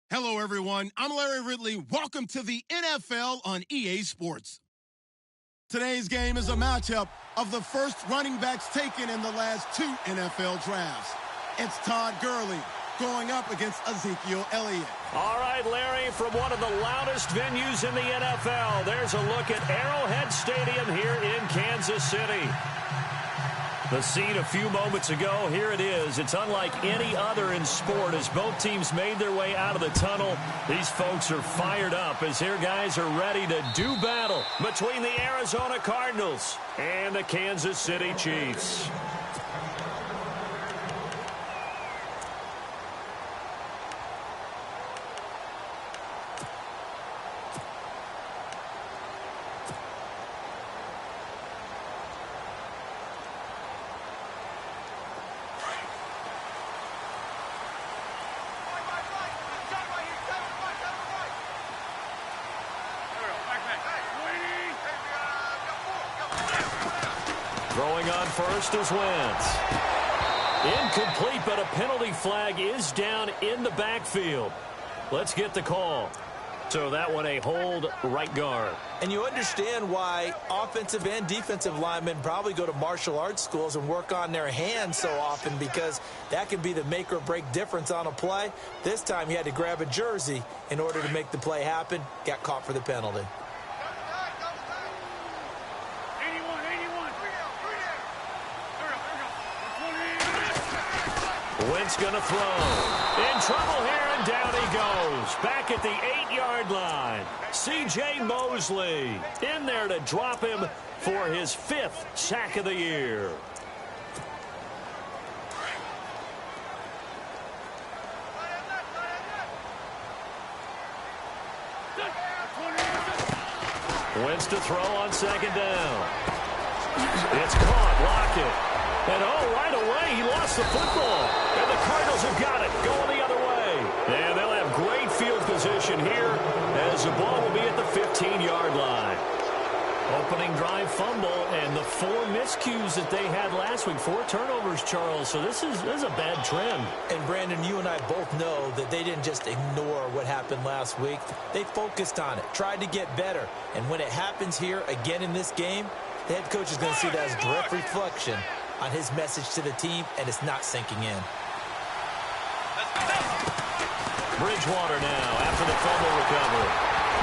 Hello, everyone. I'm Larry Ridley. Welcome to the NFL on EA Sports. Today's game is a matchup of the first running backs taken in the last 2 NFL drafts. It's Todd Gurley going up against Ezekiel Elliott. All right, Larry, from one of the loudest venues in the NFL, there's a look at Arrowhead Stadium here in Kansas City. The scene a few moments ago, here it is. It's unlike any other in sport as both teams made their way out of the tunnel. These folks are fired up as their guys are ready to do battle between the Arizona Cardinals and the Kansas City Chiefs. Throwing on first is Wentz. Incomplete, but a penalty flag is down in the backfield. Let's get the call. So that one a hold right guard. And you understand why offensive and defensive linemen probably go to martial arts schools and work on their hands so often, because that can be the make or break difference on a play. This time he had to grab a jersey in order to make the play happen. Got caught for the penalty. Wentz going to throw. In trouble here, and down he goes. Back at the 8-yard line. C.J. Mosley in there to drop him for his 5th sack of the year. Wentz to throw on 2nd down. It's caught. Lockett. And right away, he lost the football. And the Cardinals have got it, going the other way. And they'll have great field position here as the ball will be at the 15-yard line. Opening drive fumble, and the 4 miscues that they had last week. 4 turnovers, Charles. So this is a bad trend. And, Brandon, you and I both know that they didn't just ignore what happened last week. They focused on it, tried to get better. And when it happens here again in this game, the head coach is going to see that as a direct reflection on his message to the team, and it's not sinking in. Bridgewater now after the fumble recovery.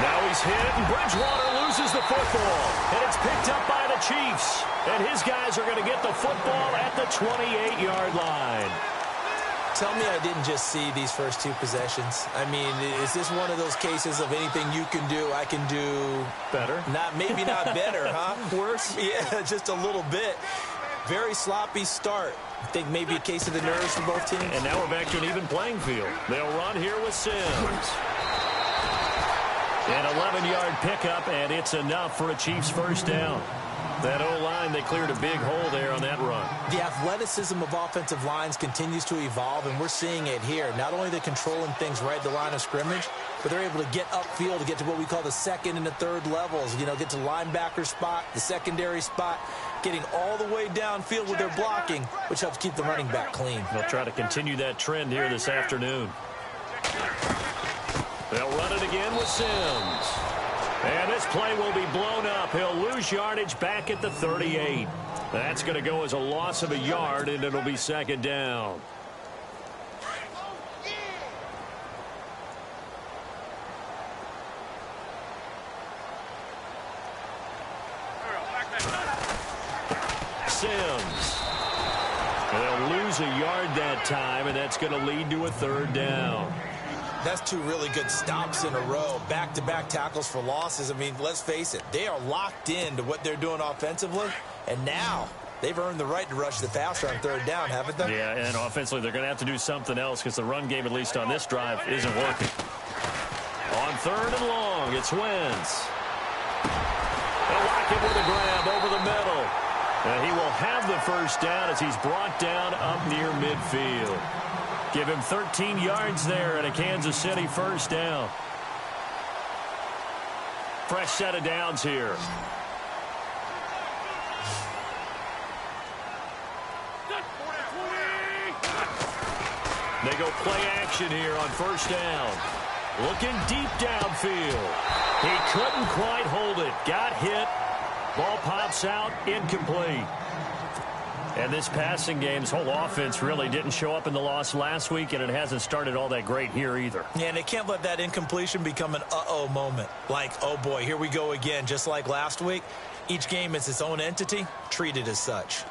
Now he's hit, and Bridgewater loses the football. And it's picked up by the Chiefs. And his guys are going to get the football at the 28-yard line. Tell me I didn't just see these first 2 possessions. I mean, is this one of those cases of anything you can do, I can do better? Maybe not better, huh? Worse? Yeah, just a little bit. Very sloppy start. I think maybe a case of the nerves for both teams. And now we're back to an even playing field. They'll run here with Sims. An 11-yard pickup, and it's enough for a Chiefs first down. That O-line, they cleared a big hole there on that run. The athleticism of offensive lines continues to evolve, and we're seeing it here. Not only they're controlling things right at the line of scrimmage, but they're able to get upfield to get to what we call the 2nd and the 3rd levels. You know, get to linebacker spot, the secondary spot, getting all the way downfield with their blocking, which helps keep the running back clean. They'll try to continue that trend here this afternoon. They'll run it again with Sims. And this play will be blown up. He'll lose yardage back at the 38. That's going to go as a loss of a yard, and it'll be 2nd down. Sims. They'll lose a yard that time, and that's going to lead to a 3rd down. That's 2 really good stops in a row. Back-to-back tackles for losses. I mean, let's face it, they are locked into what they're doing offensively. And now they've earned the right to rush the passer on 3rd down, haven't they? Yeah, and offensively, they're going to have to do something else because the run game, at least on this drive, isn't working. On 3rd and long, it's Wentz. They'll lock him with a grab over the middle. And he will have the first down as he's brought down up near midfield. Give him 13 yards there and a Kansas City first down. Fresh set of downs here. They go play action here on first down. Looking deep downfield. He couldn't quite hold it. Got hit. Ball pops out. Incomplete. And this passing game's whole offense really didn't show up in the loss last week, and it hasn't started all that great here either. Yeah, and they can't let that incompletion become an uh-oh moment. Like, oh boy, here we go again, just like last week. Each game is its own entity, treated as such.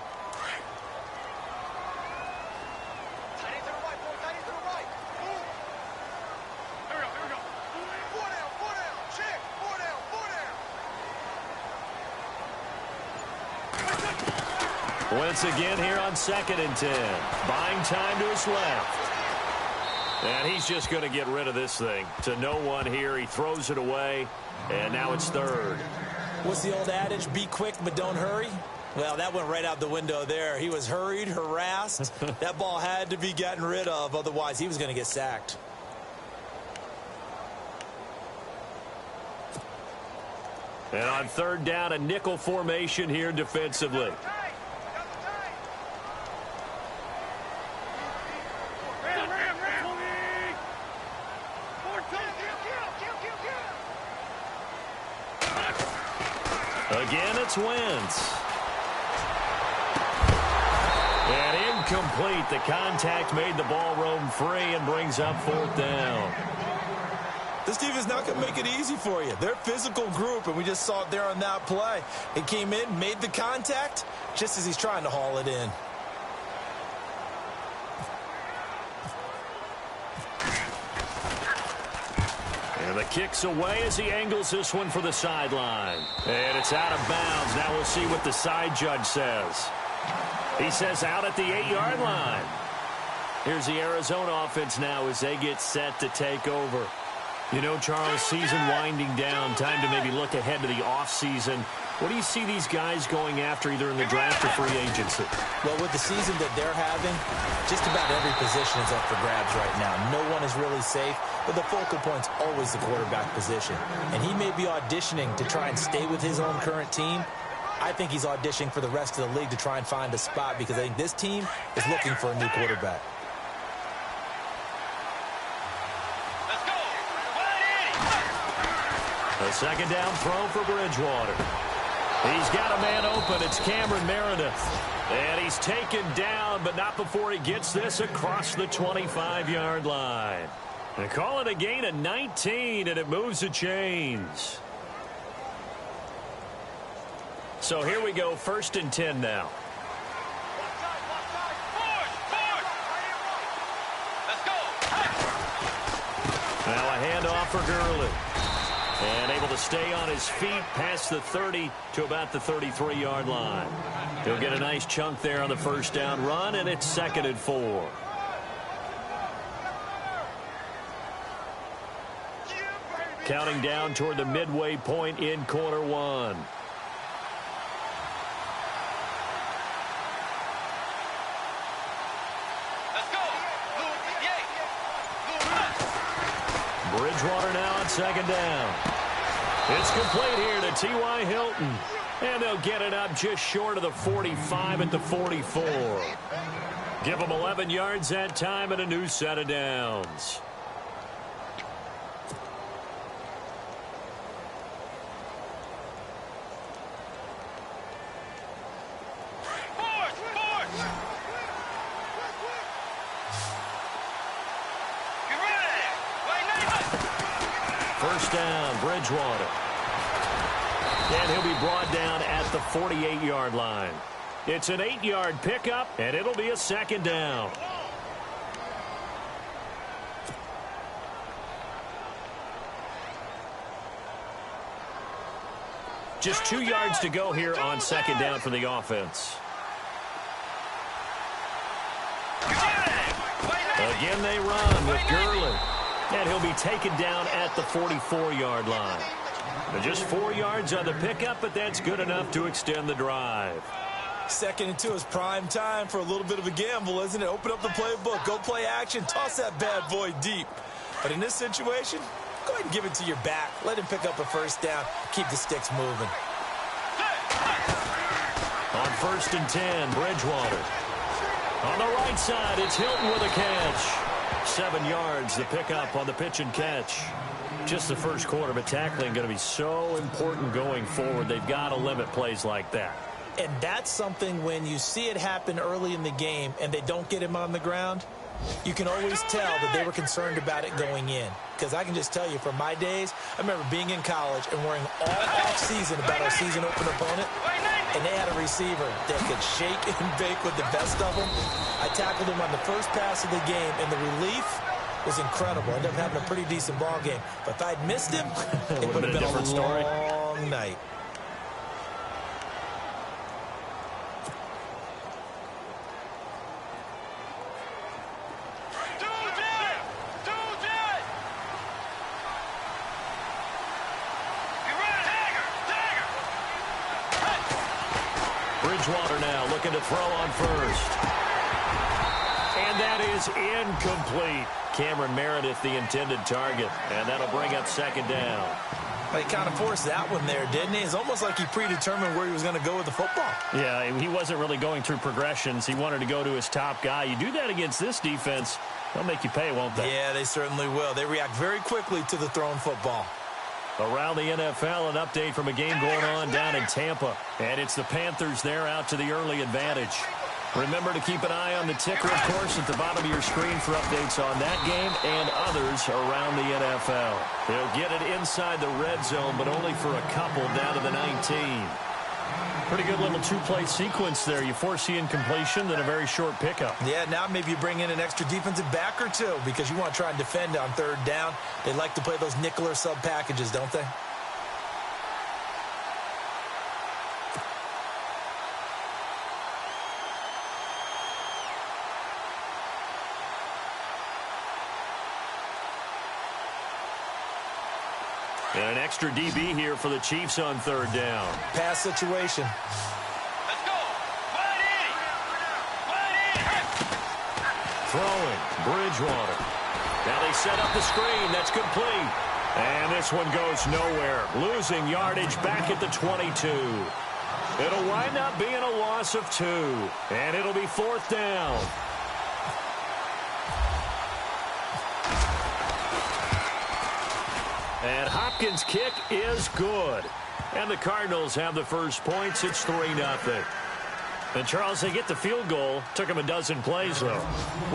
Once again here on 2nd and 10. Buying time to his left. And he's just going to get rid of this thing. To no one here. He throws it away. And now it's 3rd. What's the old adage? Be quick, but don't hurry. Well, that went right out the window there. He was hurried, harassed. That ball had to be gotten rid of. Otherwise, he was going to get sacked. And on 3rd down, a nickel formation here defensively. Again, it's Wentz. And incomplete. The contact made the ball roam free and brings up 4th down. This team is not going to make it easy for you. They're a physical group, and we just saw it there on that play. It came in, made the contact, just as he's trying to haul it in. And the kick's away as he angles this one for the sideline. And it's out of bounds. Now we'll see what the side judge says. He says out at the 8-yard line. Here's the Arizona offense now as they get set to take over. You know, Charles, season winding down, time to maybe look ahead to the offseason. What do you see these guys going after either in the draft or free agency? Well, with the season that they're having, just about every position is up for grabs right now. No one is really safe, but the focal point's always the quarterback position. And he may be auditioning to try and stay with his own current team. I think he's auditioning for the rest of the league to try and find a spot because I think this team is looking for a new quarterback. A 2nd down throw for Bridgewater. He's got a man open. It's Cameron Meredith. And he's taken down, but not before he gets this across the 25-yard line. They call it a gain of 19, and it moves the chains. So here we go, 1st and 10 now. Now a handoff for Gurley. And able to stay on his feet past the 30 to about the 33-yard line. He'll get a nice chunk there on the 1st down run, and it's 2nd and 4. Counting down toward the midway point in quarter 1. Bridgewater now on 2nd down. It's complete here to T.Y. Hilton. And they'll get it up just short of the 45 at the 44. Give them 11 yards that time and a new set of downs. First down, Bridgewater. And he'll be brought down at the 48-yard line. It's an 8-yard pickup, and it'll be a 2nd down. Just 2 yards to go here on 2nd down for the offense. Again, they run with Gurley. And he'll be taken down at the 44-yard line. Just 4 yards on the pickup, but that's good enough to extend the drive. 2nd and 2 is prime time for a little bit of a gamble, isn't it? Open up the playbook, go play action, toss that bad boy deep. But in this situation, go ahead and give it to your back. Let him pick up a 1st down. Keep the sticks moving. On 1st and 10, Bridgewater. On the right side, it's Hilton with a catch. 7 yards, the pickup on the pitch and catch. Just the first quarter, but tackling going to be so important going forward. They've got to limit plays like that. And that's something when you see it happen early in the game and they don't get him on the ground, you can always tell that they were concerned about it going in. Because I can just tell you, from my days, I remember being in college and worrying all off-season about our season open opponent, and they had a receiver that could shake and bake with the best of them. I tackled him on the first pass of the game, and the relief was incredible. I ended up having a pretty decent ball game. But if I'd missed him, it would have been a different story. Long night. Bridgewater now looking to throw on first. And that is incomplete. Cameron Meredith, the intended target. And that'll bring up second down. He kind of forced that one there, didn't he? It's almost like he predetermined where he was going to go with the football. Yeah, he wasn't really going through progressions. He wanted to go to his top guy. You do that against this defense, they'll make you pay, won't they? Yeah, they certainly will. They react very quickly to the thrown football. Around the NFL, an update from a game going on down in Tampa. And it's the Panthers there out to the early advantage. Remember to keep an eye on the ticker, of course, at the bottom of your screen for updates on that game and others around the NFL. They'll get it inside the red zone, but only for a couple down to the 19. Pretty good little two-play sequence there. You force the incompletion, then a very short pickup. Yeah, now maybe you bring in an extra defensive back or two because you want to try and defend on third down. They like to play those nickel or sub packages, don't they? And an extra DB here for the Chiefs on third down. Pass situation. Let's go. Wide in. Throwing, Bridgewater. Now they set up the screen. That's complete. And this one goes nowhere. Losing yardage back at the 22. It'll wind up being a loss of 2. And it'll be fourth down. And Hopkins' kick is good. And the Cardinals have the first points. It's 3-0. And, Charles, they get the field goal. Took them a dozen plays, though.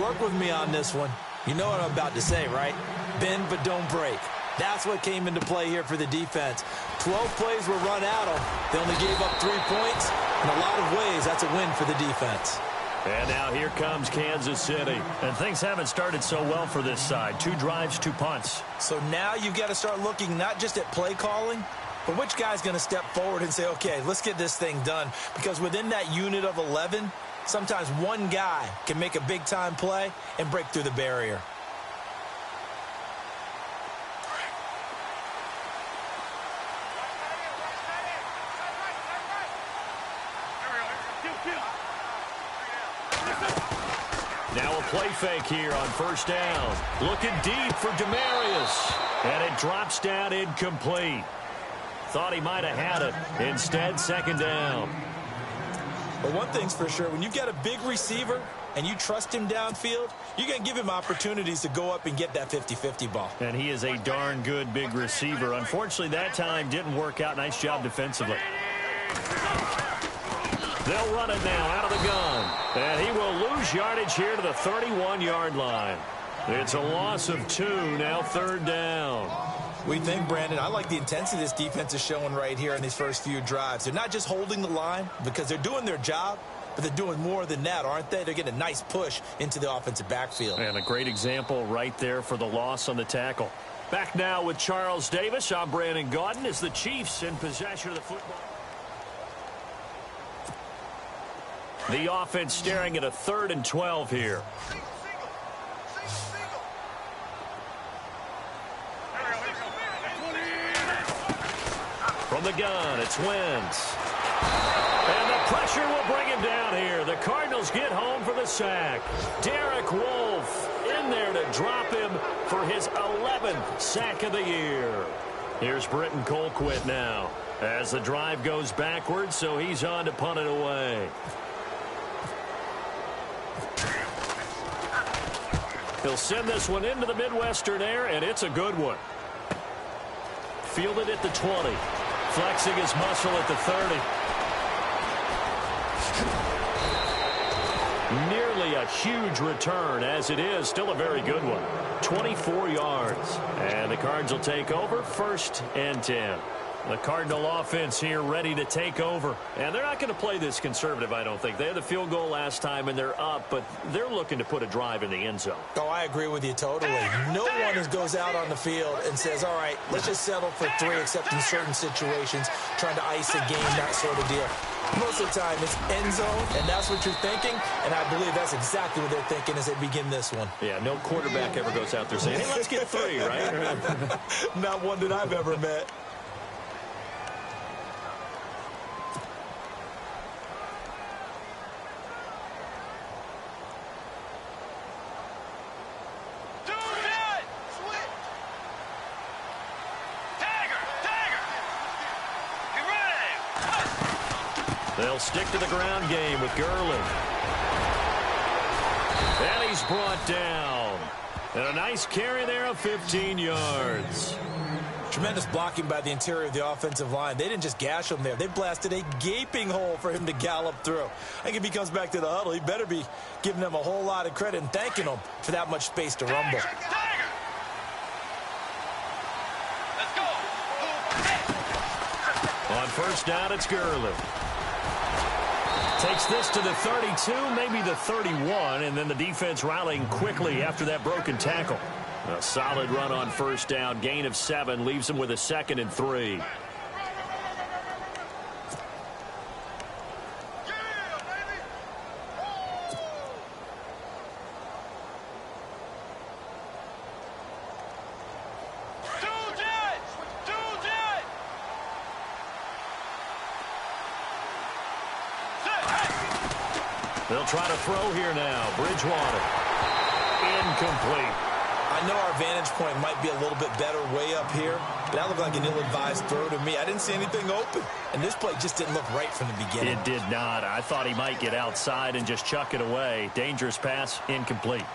Work with me on this one. You know what I'm about to say, right? Bend but don't break. That's what came into play here for the defense. 12 plays were run at them. They only gave up 3 points. In a lot of ways, that's a win for the defense. And now here comes Kansas City. And things haven't started so well for this side. 2 drives, 2 punts. So now you've got to start looking not just at play calling, but which guy's going to step forward and say, okay, let's get this thing done. Because within that unit of 11, sometimes one guy can make a big-time play and break through the barrier. Now a play fake here on first down. Looking deep for Demarius. And it drops down incomplete. Thought he might have had it. Instead, second down. But one thing's for sure, when you've got a big receiver and you trust him downfield, you're going to give him opportunities to go up and get that 50-50 ball. And he is a darn good big receiver. Unfortunately, that time didn't work out. Nice job defensively. They'll run it now out of the gun. And he will lose yardage here to the 31-yard line. It's a loss of 2, now third down. We think, Brandon, I like the intensity this defense is showing right here in these first few drives. They're not just holding the line because they're doing their job, but they're doing more than that, aren't they? They're getting a nice push into the offensive backfield. And a great example right there for the loss on the tackle. Back now with Charles Davis. I'm Brandon Gaudin as the Chiefs in possession of the football. The offense staring at a 3rd and 12 here. From the gun, it's Wentz. And the pressure will bring him down here. The Cardinals get home for the sack. Derek Wolfe in there to drop him for his 11th sack of the year. Here's Britton Colquitt now as the drive goes backwards, so he's on to punt it away. He'll send this one into the Midwestern air, and it's a good one. Fielded at the 20. Flexing his muscle at the 30. Nearly a huge return as it is. Still a very good one. 24 yards. And the Cards will take over 1st and 10. The Cardinal offense here ready to take over. And they're not going to play this conservative, I don't think. They had the field goal last time, and they're up, but they're looking to put a drive in the end zone. Oh, I agree with you totally. No one goes out on the field and says, all right, let's just settle for 3, except in certain situations, trying to ice a game, that sort of deal. Most of the time, it's end zone, and that's what you're thinking, and I believe that's exactly what they're thinking as they begin this one. Yeah, no quarterback ever goes out there saying, hey, let's get 3, right? Not one that I've ever met. They'll stick to the ground game with Gurley. And he's brought down. And a nice carry there of 15 yards. Tremendous blocking by the interior of the offensive line. They didn't just gash him there. They blasted a gaping hole for him to gallop through. I think if he comes back to the huddle, he better be giving them a whole lot of credit and thanking them for that much space to rumble. Let's go. On 1st down, it's Gurley. Takes this to the 32, maybe the 31, and then the defense rallying quickly after that broken tackle. A solid run on 1st down, gain of 7, leaves him with a 2nd and 3. They'll try to throw here now. Bridgewater. Incomplete. I know our vantage point might be a little bit better way up here, but that looked like an ill-advised throw to me. I didn't see anything open, and this play just didn't look right from the beginning. It did not. I thought he might get outside and just chuck it away. Dangerous pass, incomplete.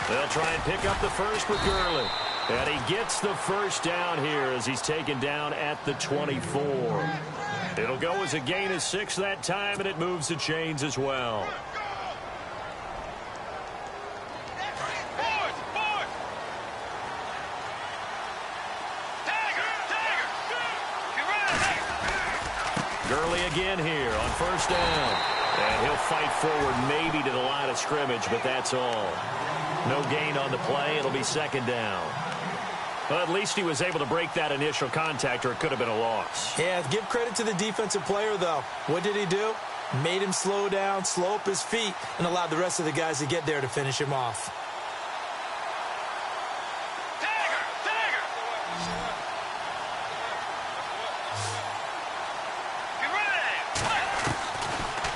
They'll try and pick up the first with Gurley. And he gets the 1st down here as he's taken down at the 24. It'll go as a gain of 6 that time, and it moves the chains as well. Gurley again here on 1st down. And he'll fight forward maybe to the line of scrimmage, but that's all. No gain on the play. It'll be 2nd down. Well, at least he was able to break that initial contact, or it could have been a loss. Yeah, give credit to the defensive player, though. What did he do? Made him slow down, slow up his feet, and allowed the rest of the guys to get there to finish him off.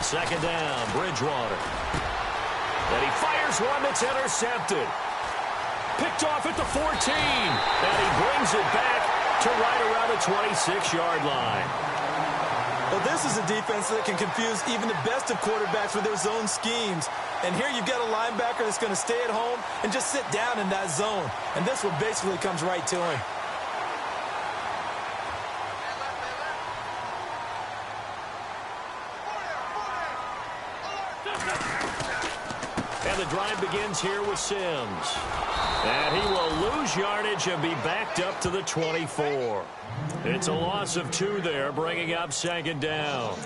Second down, Bridgewater. And he fires one that's intercepted. Picked off at the 14. And he brings it back to right around the 26-yard line. Well, this is a defense that can confuse even the best of quarterbacks with their zone schemes. And here you've got a linebacker that's going to stay at home and just sit down in that zone. And this one basically comes right to him. And the drive begins here with Sims. And he will lose yardage and be backed up to the 24. It's a loss of 2 there, bringing up 2nd down.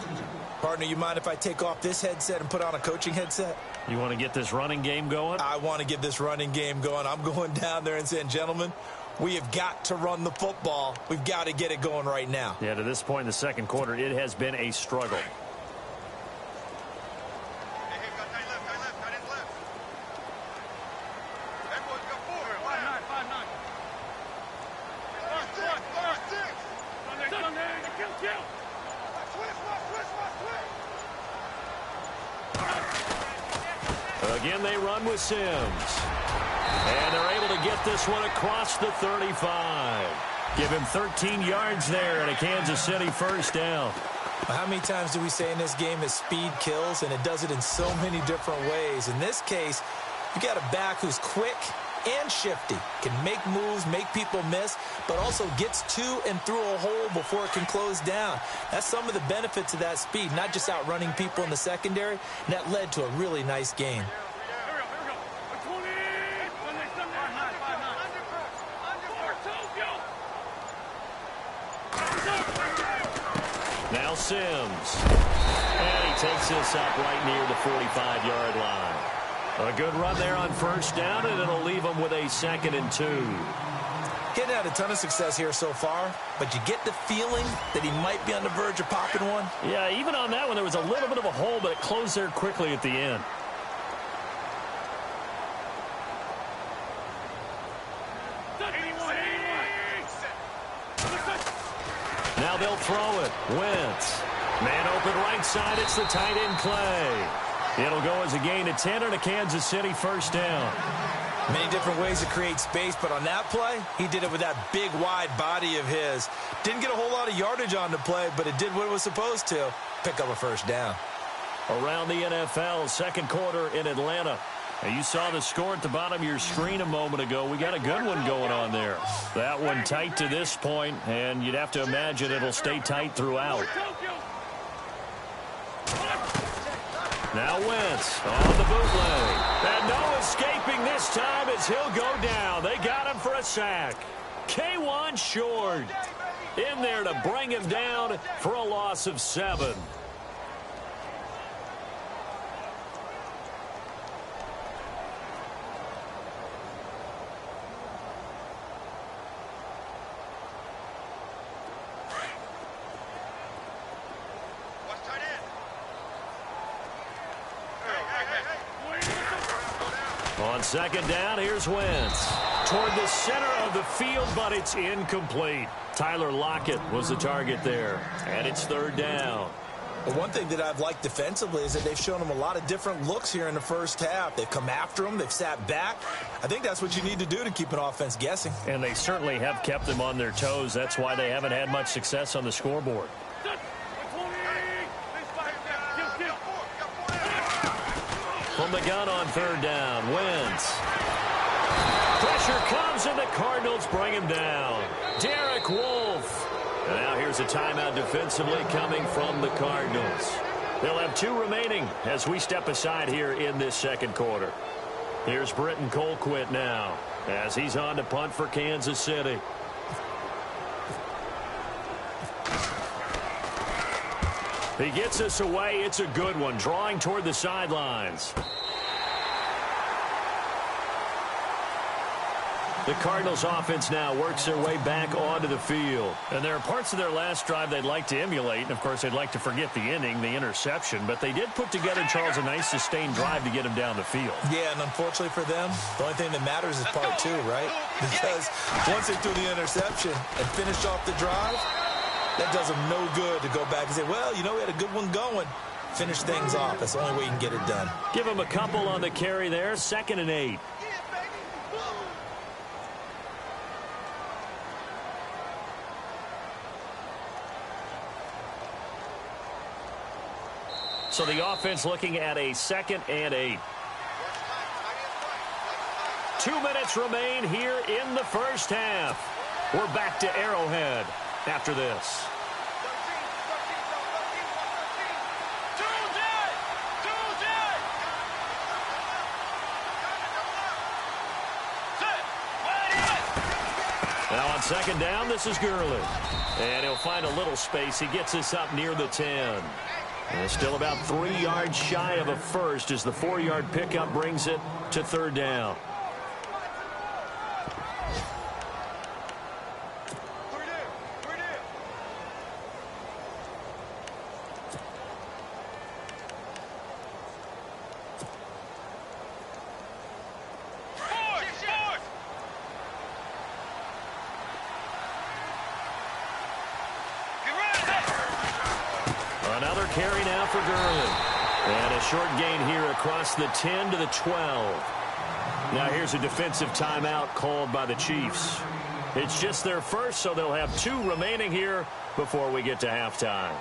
Partner, you mind if I take off this headset and put on a coaching headset? You want to get this running game going? I want to get this running game going. I'm going down there and saying, gentlemen, we have got to run the football. We've got to get it going right now. Yeah, to this point in the 2nd quarter, it has been a struggle. Again, they run with Sims. And they're able to get this one across the 35. Give him 13 yards there and a Kansas City first down. How many times do we say in this game that speed kills, and it does it in so many different ways? In this case, you got a back who's quick and shifty, can make moves, make people miss, but also gets to and through a hole before it can close down. That's some of the benefits of that speed, not just outrunning people in the secondary, and that led to a really nice game. Now Sims. And he takes this up right near the 45-yard line. A good run there on first down, and it'll leave him with a 2nd and 2. Getting had a ton of success here so far, but you get the feeling that he might be on the verge of popping one. Yeah, even on that one, there was a little bit of a hole, but it closed there quickly at the end. Now they'll throw it. Wentz. Man open right side. It's the tight end Clay. It'll go as a gain of 10 and a Kansas City first down. Many different ways to create space, but on that play, he did it with that big, wide body of his. Didn't get a whole lot of yardage on the play, but it did what it was supposed to. Pick up a first down. Around the NFL, second quarter in Atlanta. Now you saw the score at the bottom of your screen a moment ago. We got a good one going on there. That one tight to this point, and you'd have to imagine it'll stay tight throughout. Now Wentz on the bootleg. And no escaping this time as he'll go down. They got him for a sack. K1 Short in there to bring him down for a loss of 7. On second down, here's Wentz. Toward the center of the field, but it's incomplete. Tyler Lockett was the target there, and it's third down. Well, one thing that I've liked defensively is that they've shown him a lot of different looks here in the first half. They've come after him. They've sat back. I think that's what you need to do to keep an offense guessing. And they certainly have kept them on their toes. That's why they haven't had much success on the scoreboard. From the gun on third down, Wentz. Pressure comes, and the Cardinals bring him down. Derek Wolfe. And now here's a timeout defensively coming from the Cardinals. They'll have 2 remaining as we step aside here in this second quarter. Here's Britton Colquitt now as he's on to punt for Kansas City. He gets us away. It's a good one, drawing toward the sidelines. The Cardinals offense now works their way back onto the field. And there are parts of their last drive they'd like to emulate. And, of course, they'd like to forget the inning, the interception. But they did put together, Charles, a nice sustained drive to get him down the field. Yeah, and unfortunately for them, the only thing that matters is part 2, right? Because once they threw the interception and finished off the drive, that does them no good to go back and say, well, you know, we had a good one going. Finish things off. That's the only way you can get it done. Give him a couple on the carry there. 2nd and 8. So the offense looking at a 2nd and 8. 2 minutes remain here in the first half. We're back to Arrowhead after this. Now on second down, this is Gurley. And he'll find a little space. He gets us up near the 10. And still about 3 yards shy of a first as the 4-yard pickup brings it to third down. Another carry now for Gurley. And a short gain here across the 10 to the 12. Now here's a defensive timeout called by the Chiefs. It's just their first, so they'll have 2 remaining here before we get to halftime.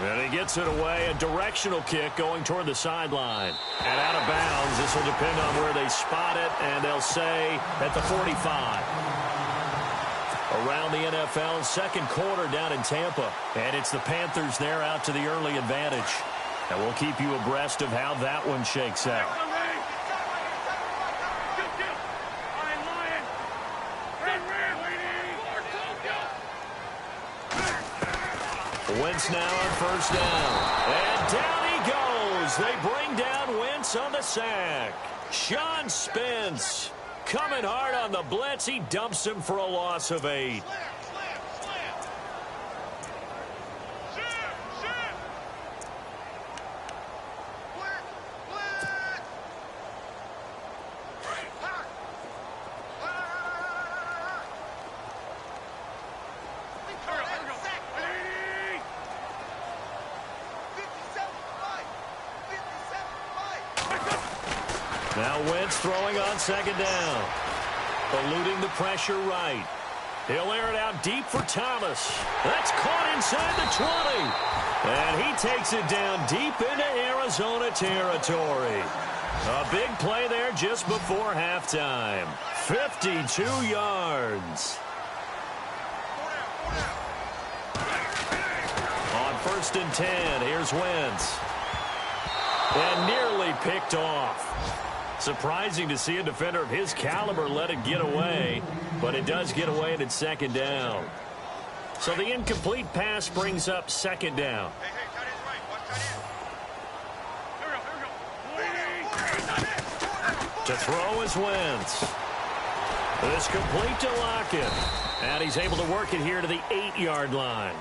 And he gets it away, a directional kick going toward the sideline. And out of bounds, this will depend on where they spot it, and they'll say at the 45. Around the NFL, second quarter down in Tampa. And it's the Panthers there out to the early advantage. And we'll keep you abreast of how that one shakes out. Wentz now on first down. And down he goes. They bring down Wentz on the sack. Sean Spence coming hard on the blitz. He dumps him for a loss of 8. Now Wentz throwing on second down. Eluding the pressure right. He'll air it out deep for Thomas. That's caught inside the 20. And he takes it down deep into Arizona territory. A big play there just before halftime. 52 yards. On first and 10, here's Wentz. And nearly picked off. Surprising to see a defender of his caliber let it get away, but it does get away and it's second down. So the incomplete pass brings up second down. To throw is Wentz. It's complete to Lockett. And he's able to work it here to the 8-yard line.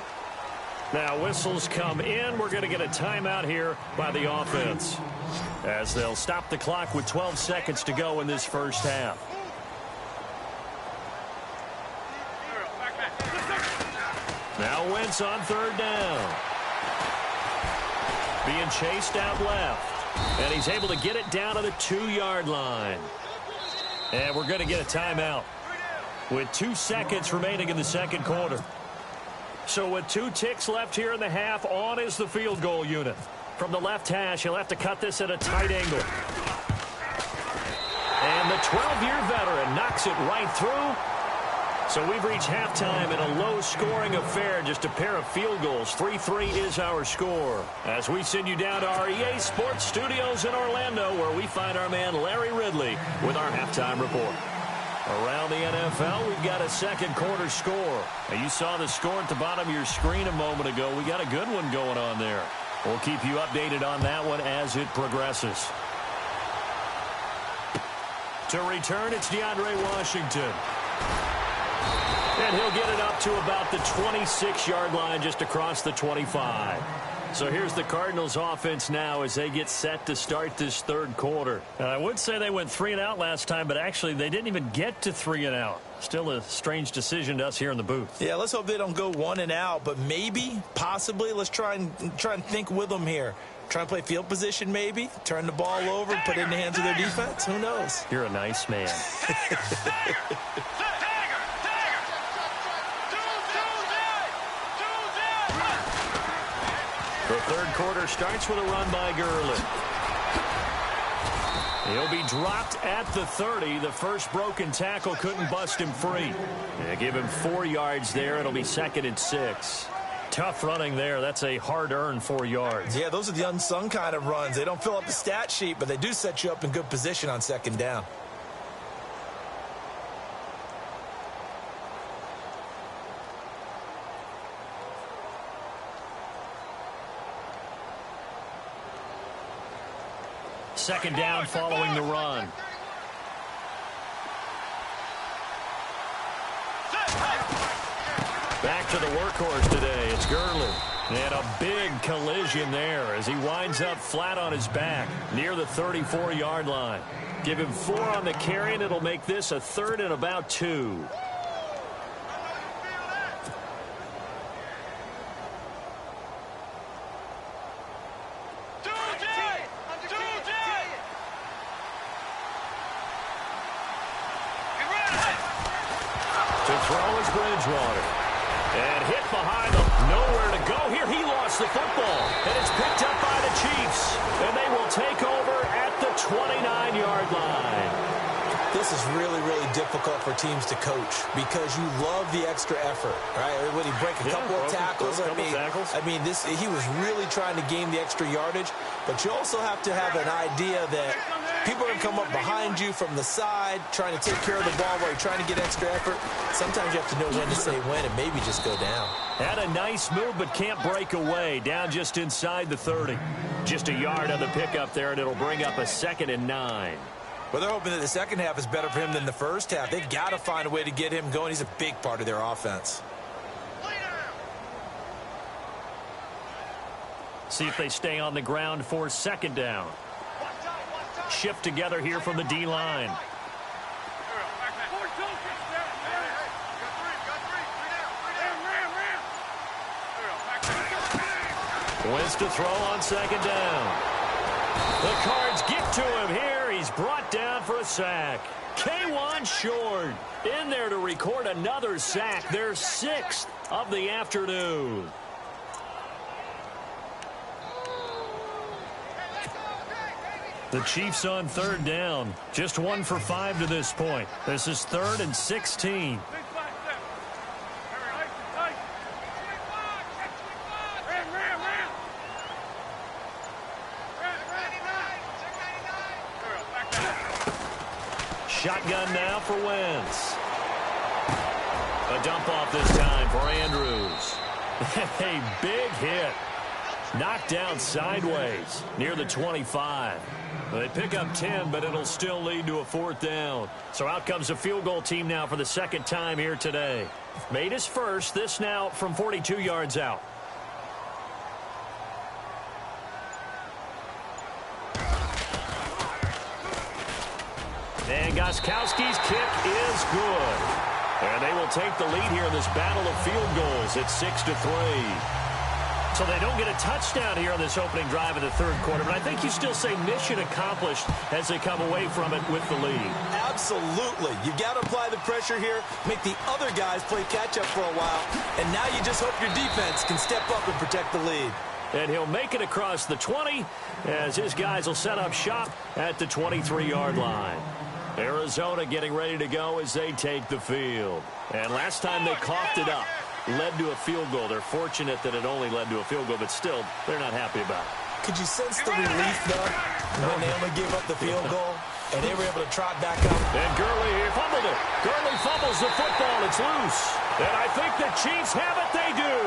Now whistles come in. We're going to get a timeout here by the offense, as they'll stop the clock with 12 seconds to go in this first half. Now Wentz on third down. Being chased out left. And he's able to get it down to the 2-yard line. And we're going to get a timeout with 2 seconds remaining in the second quarter. So with 2 ticks left here in the half, on is the field goal unit. From the left hash, he'll have to cut this at a tight angle. And the 12-year veteran knocks it right through. So we've reached halftime in a low-scoring affair, just a pair of field goals. 3-3 is our score. As we send you down to our EA Sports Studios in Orlando, where we find our man Larry Ridley with our halftime report. Around the NFL, we've got a second quarter score. Now, you saw the score at the bottom of your screen a moment ago. We got a good one going on there. We'll keep you updated on that one as it progresses. To return, it's DeAndre Washington. And he'll get it up to about the 26-yard line, just across the 25. So here's the Cardinals offense now as they get set to start this third quarter. I would say they went 3 and out last time, but actually they didn't even get to 3 and out. Still a strange decision to us here in the booth. Yeah, let's hope they don't go 1 and out, but maybe, possibly, let's try and think with them here. Try and play field position maybe, turn the ball over, put it in the hands of their defense. Who knows? You're a nice man. The third quarter starts with a run by Gurley. He'll be dropped at the 30. The first broken tackle couldn't bust him free. They give him 4 yards there. It'll be 2nd and 6. Tough running there. That's a hard-earned 4 yards. Yeah, those are the unsung kind of runs. They don't fill up the stat sheet, but they do set you up in good position on second down. Second down following the run. Back to the workhorse today. It's Gurley. And a big collision there as he winds up flat on his back near the 34-yard line. Give him 4 on the carry, and it'll make this a 3rd and about 2. Bridgewater. And hit behind them. Nowhere to go here. He lost the football. And it's picked up by the Chiefs. And they will take over at the 29-yard line. This is really, really difficult for teams to coach because you love the extra effort, right? When he break a couple of tackles, I mean, he was really trying to gain the extra yardage, but you also have to have an idea that people are going to come up behind you from the side, trying to take care of the ball while you're trying to get extra effort. Sometimes you have to know when to say when and maybe just go down. Had a nice move, but can't break away. Down just inside the 30. Just a yard on the pickup there, and it'll bring up a 2nd and 9. Well, they're hoping that the second half is better for him than the first half. They've got to find a way to get him going. He's a big part of their offense. See if they stay on the ground for 2nd down. Shift together here from the D-line. Wins to throw on 2nd down. The Cards get to him here. He's brought down for a sack. K1 short. In there to record another sack. Their 6th of the afternoon. The Chiefs on 3rd down. Just 1 for 5 to this point. This is 3rd and 16. Shotgun now for Wentz. A dump off this time for Andrews. A big hit. Knocked down sideways near the 25. They pick up 10, but it'll still lead to a 4th down. So out comes a field goal team now for the 2nd time here today. Made his first. This now from 42 yards out. And Gostkowski's kick is good. And they will take the lead here in this battle of field goals at 6-3. So they don't get a touchdown here on this opening drive of the 3rd quarter, but I think you still say mission accomplished as they come away from it with the lead. Absolutely. You've got to apply the pressure here, make the other guys play catch-up for a while, and now you just hope your defense can step up and protect the lead. And he'll make it across the 20 as his guys will set up shop at the 23-yard line. Arizona getting ready to go as they take the field. And last time they coughed it up, led to a field goal. They're fortunate that it only led to a field goal, but still, they're not happy about it. Could you sense the relief, though, when they only gave up the field goal and they were able to trot back up? And Gurley fumbled it. Gurley fumbles the football. It's loose. And I think the Chiefs have it. They do.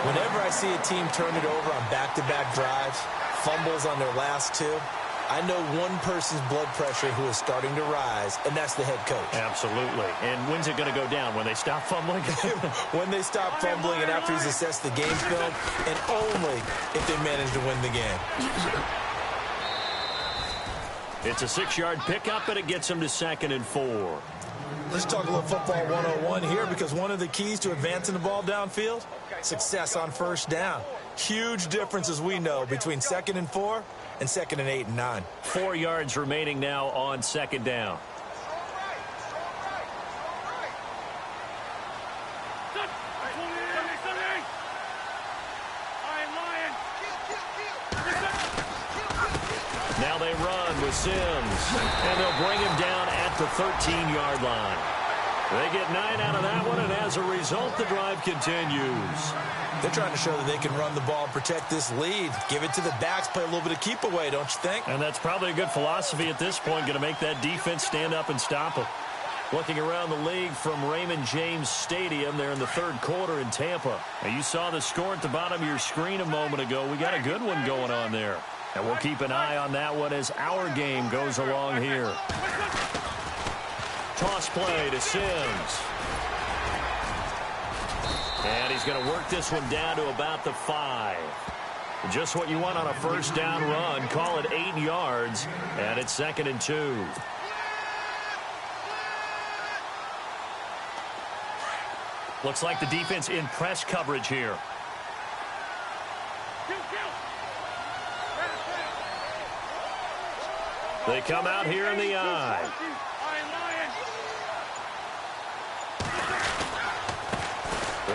Whenever I see a team turn it over on back-to-back drives, fumbles on their last 2, I know one person's blood pressure who is starting to rise, and that's the head coach. Absolutely. And when's it going to go down? When they stop fumbling? When they stop fumbling and after he's assessed the game film, and only if they manage to win the game. It's a 6-yard pickup, and it gets them to 2nd and 4. Let's talk a little football 101 here, because one of the keys to advancing the ball downfield, success on 1st down. Huge difference, as we know, between 2nd and 4 and 2nd and 8 and 9. 4 yards remaining now on 2nd down. Now they run with Sims, and they'll bring him down at the 13-yard line. They get 9 out of that one, and as a result, the drive continues. They're trying to show that they can run the ball and protect this lead. Give it to the backs, play a little bit of keep away, don't you think? And that's probably a good philosophy at this point, going to make that defense stand up and stop them. Looking around the league from Raymond James Stadium there in the 3rd quarter in Tampa. Now, you saw the score at the bottom of your screen a moment ago. We got a good one going on there. And we'll keep an eye on that one as our game goes along here. Toss play to Sims. And he's going to work this one down to about the 5. Just what you want on a 1st down run. Call it 8 yards. And it's 2nd and 2. Looks like the defense in press coverage here. They come out here in the eye.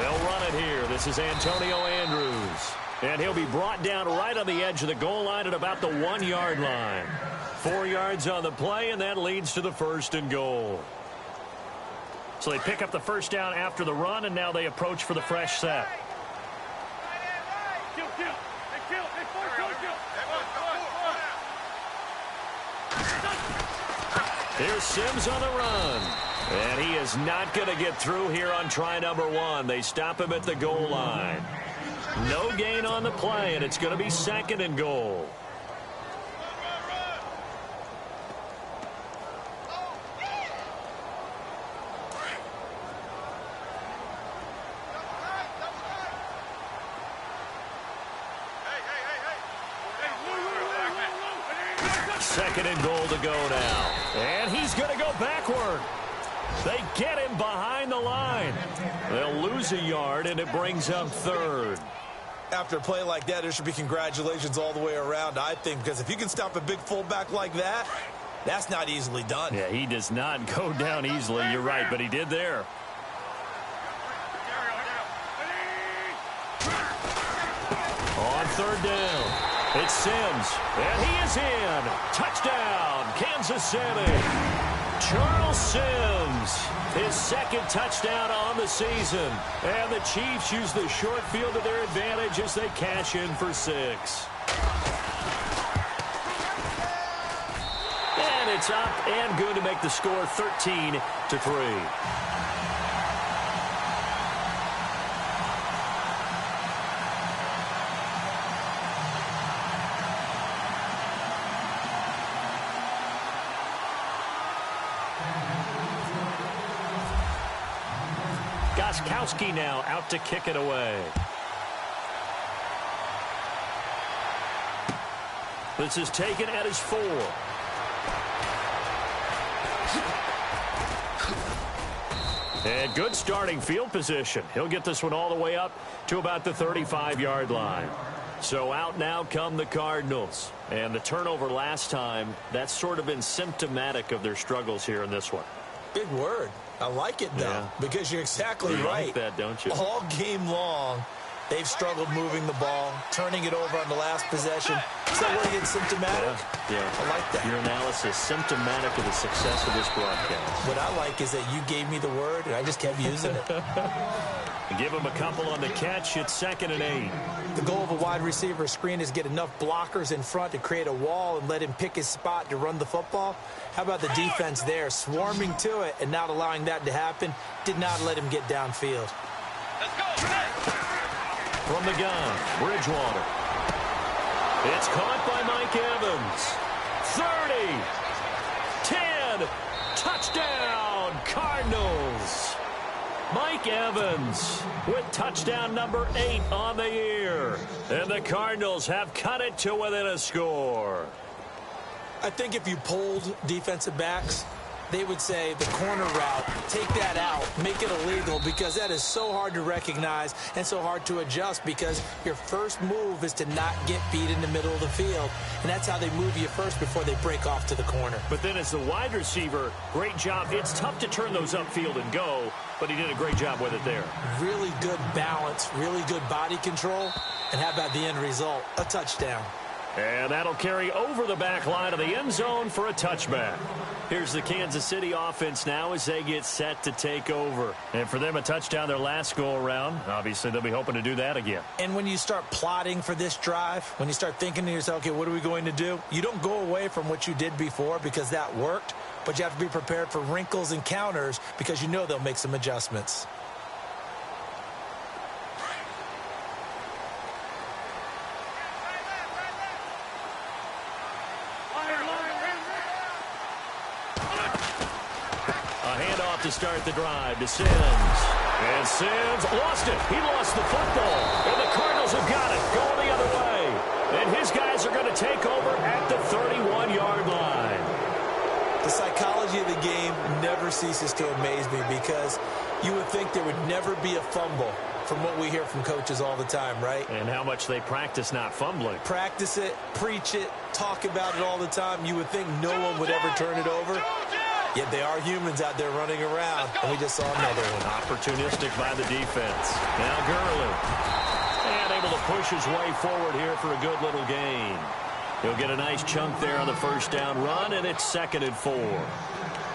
They'll run it here. This is Antonio Andrews. And he'll be brought down right on the edge of the goal line at about the 1-yard line. 4 yards on the play, and that leads to the 1st and goal. So they pick up the first down after the run, and now they approach for the fresh set. Here's Sims on the run. And he is not going to get through here on try number 1. They stop him at the goal line. No gain on the play, and it's going to be 2nd and goal. Second and goal to go now. And he's going to go backward. They get him behind the line. They'll lose a yard, and it brings up 3rd. After a play like that, there should be congratulations all the way around, I think, because if you can stop a big fullback like that, that's not easily done. Yeah, he does not go down easily. You're right, but he did there. On 3rd down. It's Sims, and he is in. Touchdown, Kansas City. Charles Sims, his 2nd touchdown on the season. And the Chiefs use the short field to their advantage as they cash in for 6. And it's up and good to make the score 13-3. Goskowski now out to kick it away. This is taken at his 4. And good starting field position. He'll get this one all the way up to about the 35-yard line. So out now come the Cardinals. And the turnover last time, that's sort of been symptomatic of their struggles here in this one. Big word. I like it, though, because you're exactly right. You like that, don't you? All game long, they've struggled moving the ball, turning it over on the last possession. Is that where it's symptomatic? Yeah. I like that. Your analysis, symptomatic of the success of this broadcast. What I like is that you gave me the word, and I just kept using it. Give him a couple on the catch. It's 2nd and 8. The goal of a wide receiver screen is get enough blockers in front to create a wall and let him pick his spot to run the football. How about the defense there, swarming to it and not allowing that to happen? Did not let him get downfield. Let's go. From the gun, Bridgewater. It's caught by Mike Evans. 30, 10, touchdown, Cardinals. Mike Evans with touchdown number 8 on the year. And the Cardinals have cut it to within a score. I think if you polled defensive backs, they would say the corner route, take that out, make it illegal, because that is so hard to recognize and so hard to adjust, because your first move is to not get beat in the middle of the field, and that's how they move you first before they break off to the corner. But then as the wide receiver, great job. It's tough to turn those upfield and go, but he did a great job with it there. Really good balance, really good body control, and how about the end result? A touchdown. And that'll carry over the back line of the end zone for a touchback. Here's the Kansas City offense now as they get set to take over. And for them, a touchdown their last go-around. Obviously, they'll be hoping to do that again. And when you start plotting for this drive, when you start thinking to yourself, okay, what are we going to do? You don't go away from what you did before because that worked, but you have to be prepared for wrinkles and counters because you know they'll make some adjustments. To start the drive to Sims. And Sims lost it. He lost the football. And the Cardinals have got it. Going the other way. And his guys are going to take over at the 31-yard line. The psychology of the game never ceases to amaze me because you would think there would never be a fumble from what we hear from coaches all the time, right? And how much they practice not fumbling. Practice it, preach it, talk about it all the time. You would think no one would ever turn it over. Yet they are humans out there running around, and we just saw another one. Opportunistic by the defense. Now Gurley. And able to push his way forward here for a good little gain. He'll get a nice chunk there on the first down run, and it's 2nd and 4.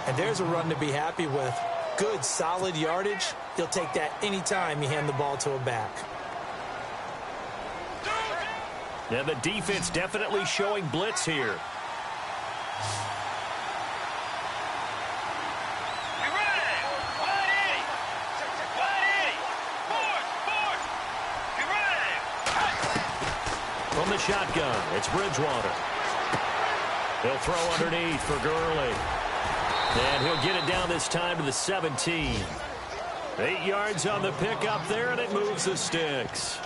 And there's a run to be happy with. Good, solid yardage. He'll take that anytime you hand the ball to a back. Now the defense definitely showing blitz here. From the shotgun, it's Bridgewater. He'll throw underneath for Gurley. And he'll get it down this time to the 17. 8 yards on the pickup there, and it moves the sticks.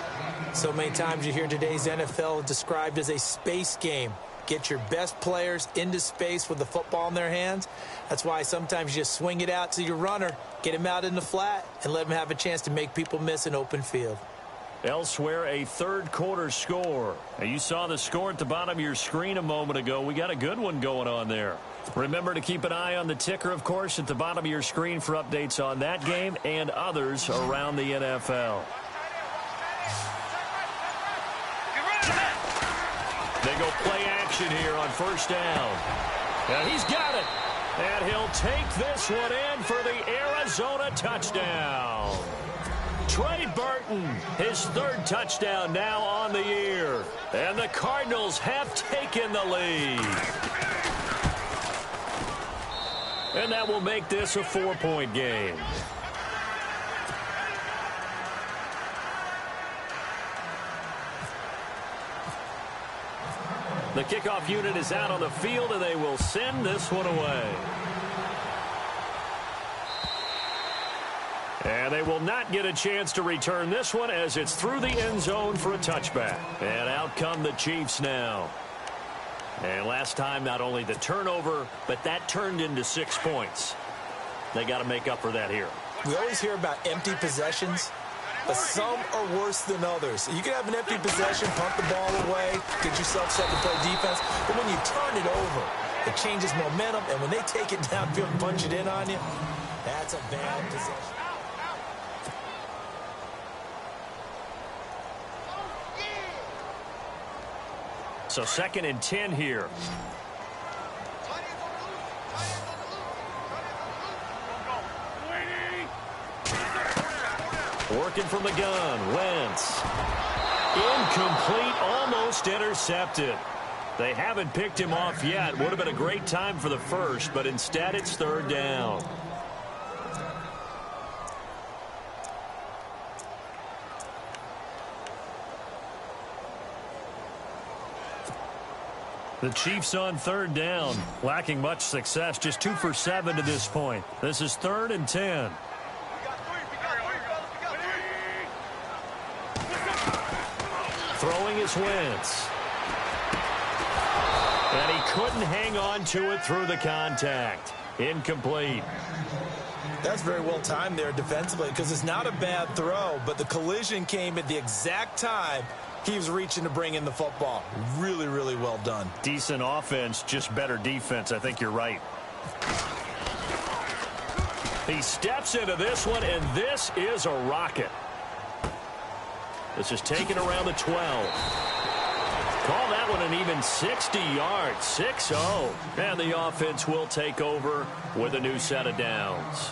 So many times you hear today's NFL described as a space game. Get your best players into space with the football in their hands. That's why sometimes you just swing it out to your runner, get him out in the flat, and let him have a chance to make people miss an open field. Elsewhere, a third-quarter score. Now, you saw the score at the bottom of your screen a moment ago. We got a good one going on there. Remember to keep an eye on the ticker, of course, at the bottom of your screen for updates on that game and others around the NFL. They go play action here on first down. And he's got it. And he'll take this one in for the Arizona touchdown. Trey Burton, his 3rd touchdown now on the year. And the Cardinals have taken the lead. And that will make this a 4-point game. The kickoff unit is out on the field, and they will send this one away. And they will not get a chance to return this one as it's through the end zone for a touchback. And out come the Chiefs now. And last time, not only the turnover, but that turned into 6 points. They got to make up for that here. We always hear about empty possessions, but some are worse than others. You can have an empty possession, punt the ball away, get yourself set to play defense, but when you turn it over, it changes momentum, and when they take it downfield and punch it in on you, that's a bad possession. So 2nd and 10 here. Working from the gun, Wentz. Incomplete, almost intercepted. They haven't picked him off yet. Would have been a great time for the first, but instead it's 3rd down. The Chiefs on 3rd down, lacking much success, just 2 for 7 to this point. This is 3rd and 10. Throwing is Wentz. And he couldn't hang on to it through the contact. Incomplete. That's very well timed there defensively because it's not a bad throw, but the collision came at the exact time he was reaching to bring in the football. Really, really well done. Decent offense, just better defense. I think you're right. He steps into this one, and this is a rocket. This is taken around the 12. Call that one an even 60 yards, 6-0. And the offense will take over with a new set of downs.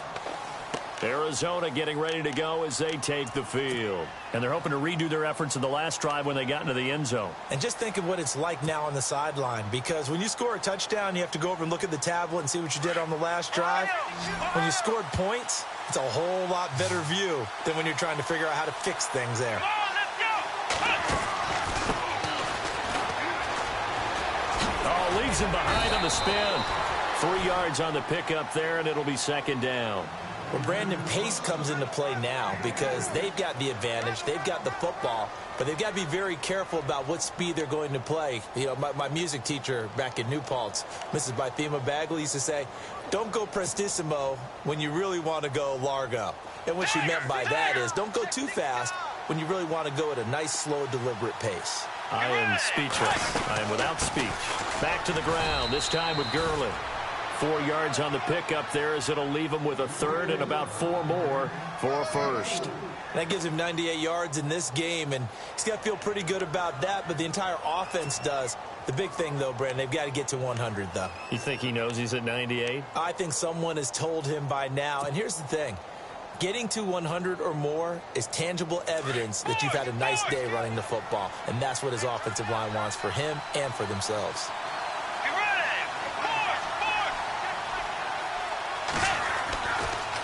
Arizona getting ready to go as they take the field. And they're hoping to redo their efforts in the last drive when they got into the end zone. And just think of what it's like now on the sideline, because when you score a touchdown, you have to go over and look at the tablet and see what you did on the last drive. When you scored points, it's a whole lot better view than when you're trying to figure out how to fix things there. Oh, leaves him behind on the spin. 3 yards on the pickup there, and it'll be 2nd down. Well, Brandon, pace comes into play now because they've got the advantage. They've got the football, but they've got to be very careful about what speed they're going to play. You know, my music teacher back in New Paltz, Mrs. Bythema Bagley, used to say, don't go prestissimo when you really want to go largo. And what she meant by that is don't go too fast when you really want to go at a nice, slow, deliberate pace. I am speechless. I am without speech. Back to the ground, this time with Gurley. 4 yards on the pickup there, as it'll leave him with a third and about 4 more for a first. That gives him 98 yards in this game, and he's got to feel pretty good about that, but the entire offense does. The big thing, though, Brandon, they've got to get to 100, though. You think he knows he's at 98? I think someone has told him by now, and here's the thing. Getting to 100 or more is tangible evidence that you've had a nice day running the football, and that's what his offensive line wants for him and for themselves.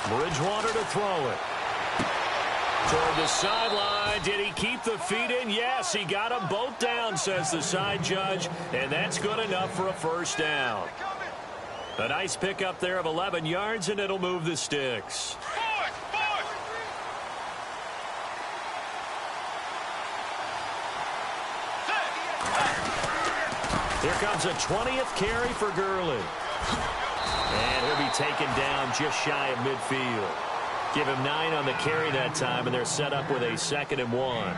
Bridgewater to throw it. Toward the sideline. Did he keep the feet in? Yes, he got them both down, says the side judge, and that's good enough for a first down. A nice pickup there of 11 yards, and it'll move the sticks. Here comes a 20th carry for Gurley. And he'll be taken down just shy of midfield. Give him 9 on the carry that time, and they're set up with a 2nd and 1.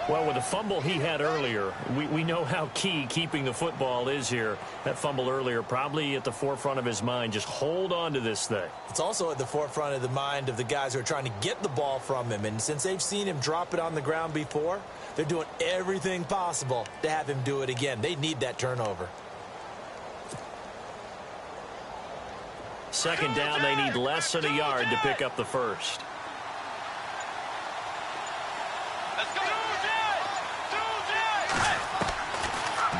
Well, with the fumble he had earlier, we know how key keeping the football is here. That fumble earlier probably at the forefront of his mind. Just hold on to this thing. It's also at the forefront of the mind of the guys who are trying to get the ball from him. And since they've seen him drop it on the ground before, they're doing everything possible to have him do it again. They need that turnover. 2nd down, they need less than a yard to pick up the first.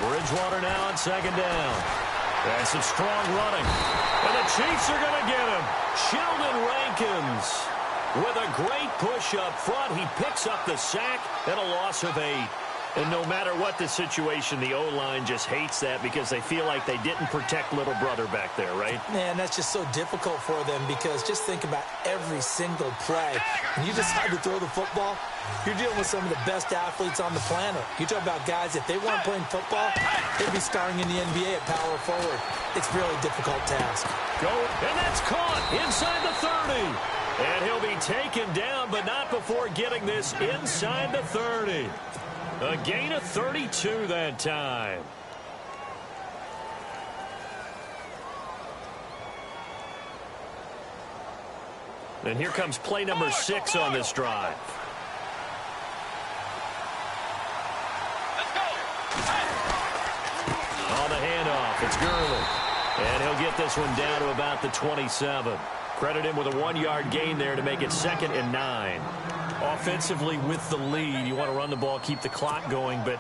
Bridgewater now on 2nd down. And some strong running. And the Chiefs are going to get him. Sheldon Rankins with a great push up front. He picks up the sack and a loss of 8. And no matter what the situation, the O-line just hates that because they feel like they didn't protect little brother back there, right? Man, that's just so difficult for them because just think about every single play. When you decide to throw the football, you're dealing with some of the best athletes on the planet. You talk about guys, if they weren't playing football, they'd be starring in the NBA at power forward. It's a really difficult task. Go, and that's caught inside the 30. And he'll be taken down, but not before getting this inside the 30. A gain of 32 that time. And here comes play number 6 on this drive. On the handoff, it's Gurley. And he'll get this one down to about the 27. Credit him with a 1-yard gain there to make it 2nd and 9. Offensively with the lead, you want to run the ball, keep the clock going, but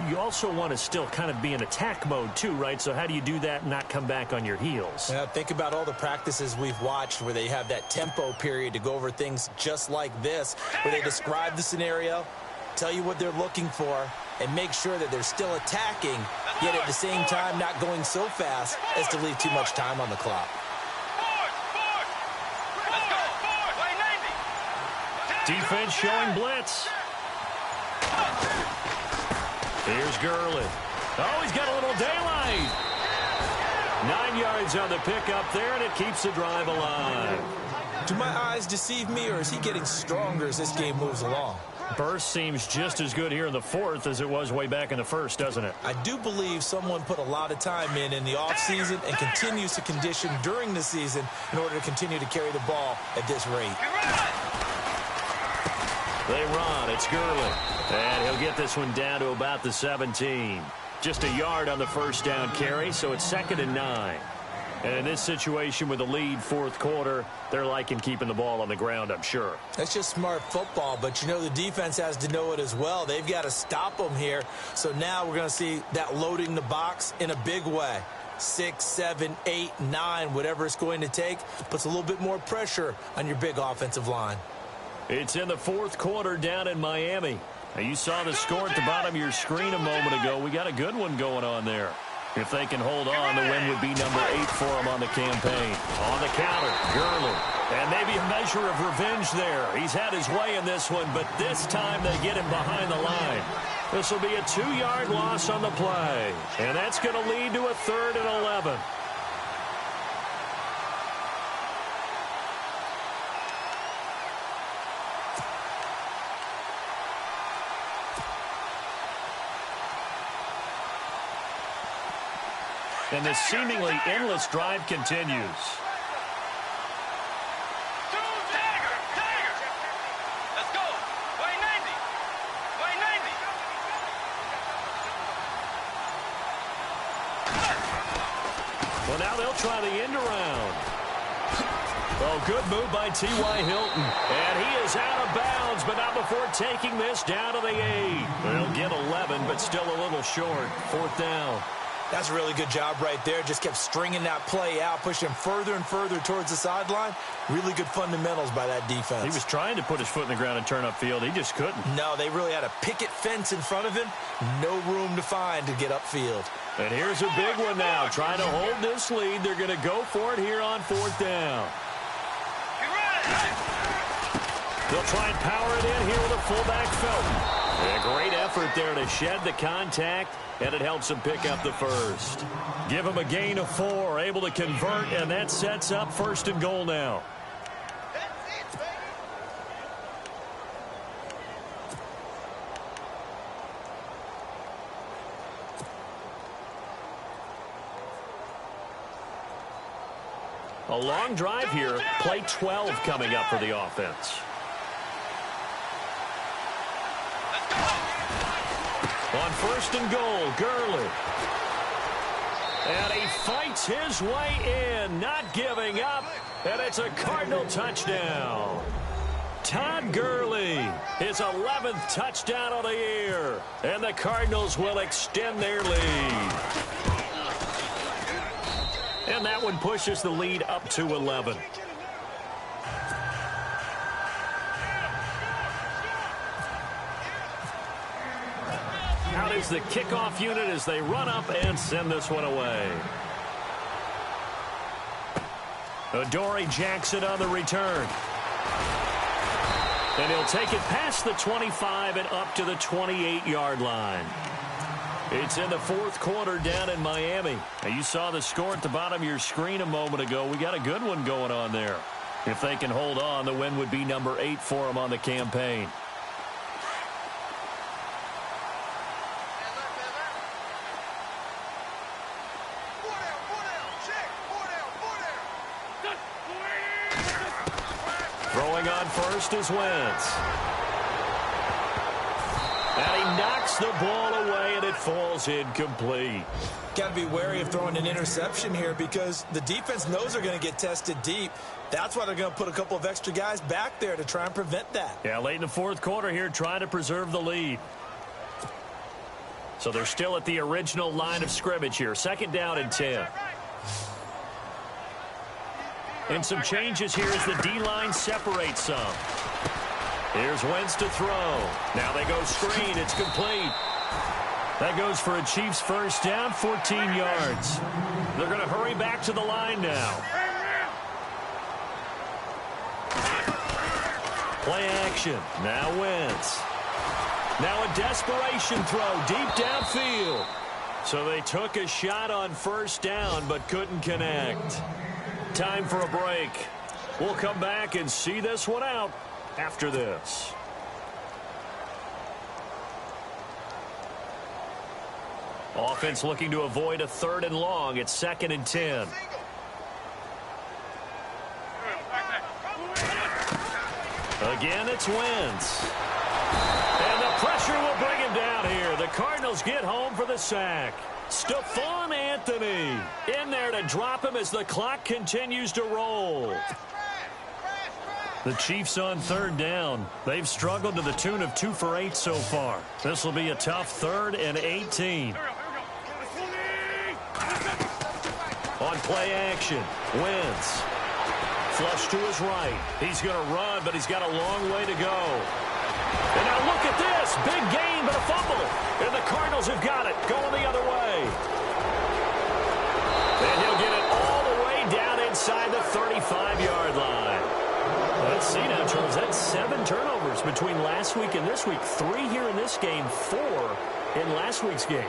you also want to still kind of be in attack mode too, right? So how do you do that and not come back on your heels? Yeah, think about all the practices we've watched where they have that tempo period to go over things just like this, where they describe the scenario, tell you what they're looking for, and make sure that they're still attacking, yet at the same time not going so fast as to leave too much time on the clock. Defense showing blitz. Here's Gurley. Oh, he's got a little daylight. 9 yards on the pickup there, and it keeps the drive alive. Do my eyes deceive me, or is he getting stronger as this game moves along? Burst seems just as good here in the 4th as it was way back in the 1st, doesn't it? I do believe someone put a lot of time in the offseason and continues to condition during the season in order to continue to carry the ball at this rate. They run. It's Gurley. And he'll get this one down to about the 17. Just a yard on the first down carry, so it's 2nd and 9. And in this situation with the lead 4th quarter, they're liking keeping the ball on the ground, I'm sure. That's just smart football, but you know the defense has to know it as well. They've got to stop them here. So now we're going to see that loading the box in a big way. 6, 7, 8, 9, whatever it's going to take, puts a little bit more pressure on your big offensive line. It's in the 4th quarter down in Miami. Now, you saw the score at the bottom of your screen a moment ago. We got a good one going on there. If they can hold on, the win would be number 8 for them on the campaign. On the counter, Gurley. And maybe a measure of revenge there. He's had his way in this one, but this time they get him behind the line. This will be a 2-yard loss on the play. And that's going to lead to a 3rd and 11. And this seemingly endless drive continues. Let's go. Way 90. Way 90. Well, now they'll try the end around. Oh, good move by T.Y. Hilton. And he is out of bounds, but not before taking this down to the 8. They'll get 11, but still a little short. 4th down. That's a really good job right there. Just kept stringing that play out, pushing further and further towards the sideline. Really good fundamentals by that defense. He was trying to put his foot in the ground and turn upfield. He just couldn't. No, they really had a picket fence in front of him. No room to find to get upfield. And here's a big one now. Trying to hold this lead. They're going to go for it here on 4th down. They'll try and power it in here with a fullback Felton. A great effort there to shed the contact, and it helps him pick up the first. Give him a gain of 4, able to convert, and that sets up 1st and goal now. A long drive here. Play 12 coming up for the offense. On 1st and goal, Gurley. And he fights his way in, not giving up. And it's a Cardinal touchdown. Todd Gurley, his 11th touchdown of the year. And the Cardinals will extend their lead. And that one pushes the lead up to 11. Out is the kickoff unit as they run up and send this one away. Adoree Jackson on the return. And he'll take it past the 25 and up to the 28-yard line. It's in the 4th quarter down in Miami. Now, you saw the score at the bottom of your screen a moment ago. We got a good one going on there. If they can hold on, the win would be number 8 for them on the campaign. Throwing on 1st is Wentz. And he knocks the ball away, and it falls incomplete. Got to be wary of throwing an interception here because the defense knows they're going to get tested deep. That's why they're going to put a couple of extra guys back there to try and prevent that. Yeah, late in the 4th quarter here, trying to preserve the lead. So they're still at the original line of scrimmage here. 2nd down and 10. And some changes here as the D-line separates some. Here's Wentz to throw. Now they go screen. It's complete. That goes for a Chiefs 1st down, 14 yards. They're going to hurry back to the line now. Play action. Now Wentz. Now a desperation throw deep downfield. So they took a shot on 1st down but couldn't connect. Time for a break. We'll come back and see this one out after this. Offense looking to avoid a 3rd and long. It's 2nd and 10. Again, it's Wentz. And the pressure will bring him down here. The Cardinals get home for the sack. Stephon Anthony in there to drop him as the clock continues to roll. The Chiefs on 3rd down. They've struggled to the tune of 2 for 8 so far. This will be a tough 3rd and 18. On play action, Wentz. Flush to his right. He's going to run, but he's got a long way to go. And now look at this. Big gain, but a fumble. And the Cardinals have got it. Going the other way. And he'll get it all the way down inside the 35-yard line. Let's see now, Charles. That's 7 turnovers between last week and this week. 3 here in this game, 4 in last week's game.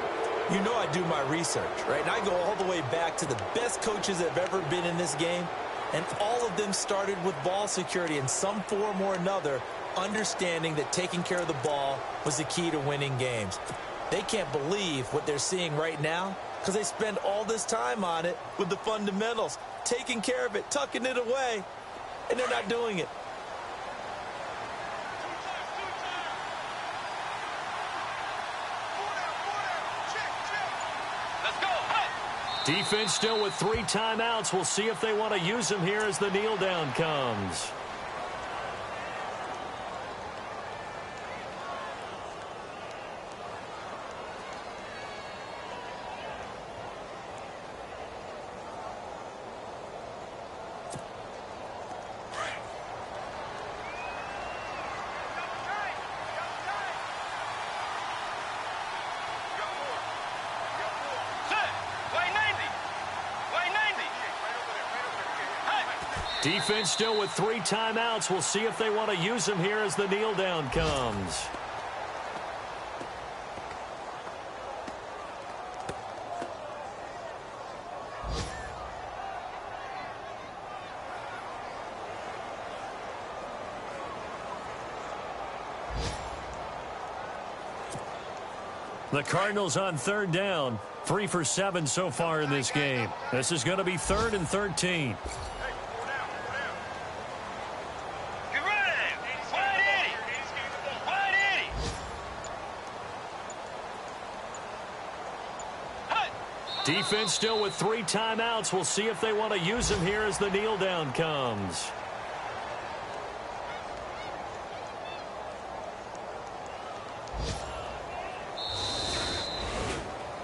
You know I do my research, right? And I go all the way back to the best coaches that have ever been in this game. And all of them started with ball security in some form or another, understanding that taking care of the ball was the key to winning games. They can't believe what they're seeing right now, Because they spend all this time on it with the fundamentals, taking care of it, tucking it away, and they're not doing it. Defense still with 3 timeouts. We'll see if they want to use them here as the kneel down comes. Defense still with 3 timeouts. We'll see if they want to use them here as the kneel down comes. The Cardinals on 3rd down. 3 for 7 so far in this game. This is going to be 3rd and 13. Defense still with 3 timeouts. We'll see if they want to use them here as the kneel down comes.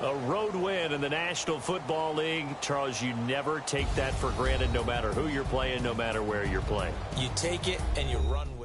A road win in the National Football League. Charles, you never take that for granted, no matter who you're playing, no matter where you're playing. You take it and you run